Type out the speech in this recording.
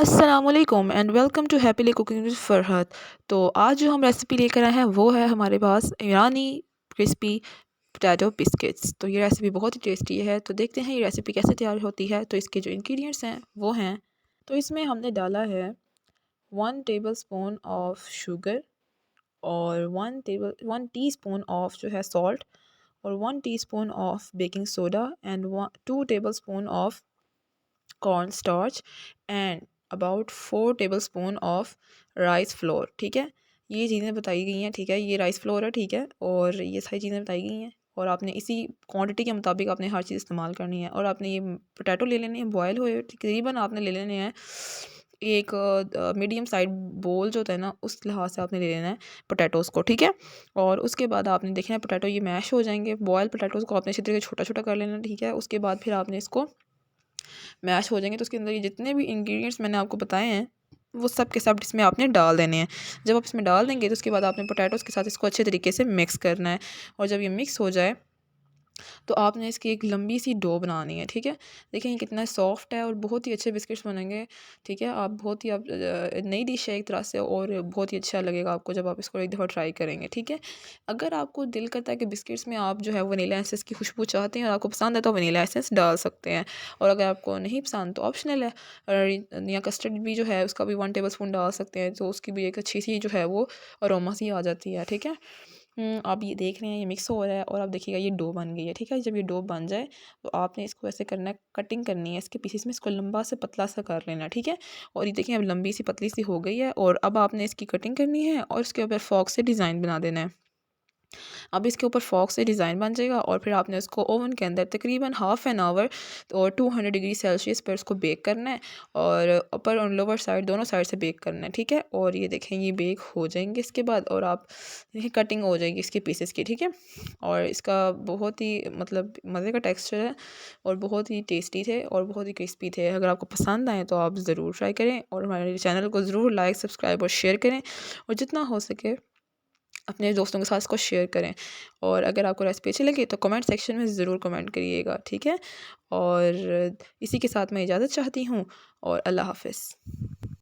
अस्सलाम वालेकुम and welcome to happily cooking with Farhat. तो आज जो हम रेसिपी लेकर आए हैं वो है हमारे पास ईरानी क्रिस्पी पोटैटो बिस्किट्स। तो ये रेसिपी बहुत ही टेस्टी है। तो देखते हैं ये रेसिपी कैसे तैयार होती है। तो इसके जो इंग्रेडिएंट्स हैं वो हैं, तो इसमें हमने डाला है 1 टेबल स्पून ऑफ शुगर और 1 टीस्पून ऑफ जो है सॉल्ट और 1 teaspoon of baking soda and 2 table spoon of corn starch and about 4 table spoon of rice flour. ठीक है, ये चीज़ें बताई गई हैं। ठीक है, ये राइस फ्लोर है। ठीक है, और ये सारी चीज़ें बताई गई हैं और आपने इसी क्वांटिटी के मुताबिक आपने हर चीज़ इस्तेमाल करनी है। और आपने ये पोटैटो ले लेने हैं बॉयल हुए, तकरीबन आपने ले लेने हैं एक मीडियम साइड बोल जो होता है ना, उस लिहाज से आपने ले लेना है पोटैटोज़ को। ठीक है, और उसके बाद आपने देखना है पोटैटो ये मैश हो जाएंगे। बॉयल पोटैटोज़ को आपने अच्छी तरीके छोटा छोटा कर लेना। ठीक है, उसके बाद फिर आपने इसको मैश हो जाएंगे तो उसके अंदर ये जितने भी इंग्रेडिएंट्स मैंने आपको बताए हैं वो सब के सब इसमें आपने डाल देने हैं। जब आप इसमें डाल देंगे तो उसके बाद आपने पोटैटोज़ के साथ इसको अच्छे तरीके से मिक्स करना है। और जब ये मिक्स हो जाए तो आपने इसकी एक लंबी सी डो बनानी है। ठीक है, देखें ये कितना सॉफ्ट है और बहुत ही अच्छे बिस्किट्स बनेंगे। ठीक है, आप बहुत ही आप नई डिश है एक तरह से और बहुत ही अच्छा लगेगा आपको जब आप इसको एक दफ़ा ट्राई करेंगे। ठीक है, अगर आपको दिल करता है कि बिस्किट्स में आप जो है वनीला एसेंस की खुशबू चाहते हैं और आपको पसंद है तो वनीला एसेंस डाल सकते हैं, और अगर आपको नहीं पसंद तो ऑप्शनल है। और या कस्टर्ड भी जो है उसका भी 1 टेबल स्पून डाल सकते हैं, तो उसकी भी एक अच्छी सी जो है वो अरोमा सी आ जाती है। ठीक है, आप ये देख रहे हैं ये मिक्स हो रहा है और आप देखिएगा ये डो बन गई है। ठीक है, जब ये डो बन जाए तो आपने इसको ऐसे करना है, कटिंग करनी है इसके पीसेस में, इसको लंबा से पतला सा कर लेना है। ठीक है, और ये देखिए अब लंबी सी पतली सी हो गई है और अब आपने इसकी कटिंग करनी है और इसके ऊपर फॉक से डिज़ाइन बना देना है। अब इसके ऊपर फॉक से डिज़ाइन बन जाएगा और फिर आपने इसको ओवन के अंदर तकरीबन हाफ़ एन आवर और 200 डिग्री सेल्सियस पर इसको बेक करना है, और अपर और लोअर साइड दोनों साइड से बेक करना है। ठीक है, और ये देखें ये बेक हो जाएंगे इसके बाद और आप देखिए कटिंग हो जाएगी इसके पीसेस की। ठीक है, और इसका बहुत ही मतलब मज़े का टेक्सचर है और बहुत ही टेस्टी थे और बहुत ही क्रिस्पी थे। अगर आपको पसंद आए तो आप ज़रूर ट्राई करें और हमारे चैनल को ज़रूर लाइक सब्सक्राइब और शेयर करें, और जितना हो सके अपने दोस्तों के साथ इसको शेयर करें। और अगर आपको रेसिपी अच्छी लगी तो कमेंट सेक्शन में ज़रूर कमेंट करिएगा। ठीक है, और इसी के साथ मैं इजाज़त चाहती हूँ और अल्लाह हाफ़िज़।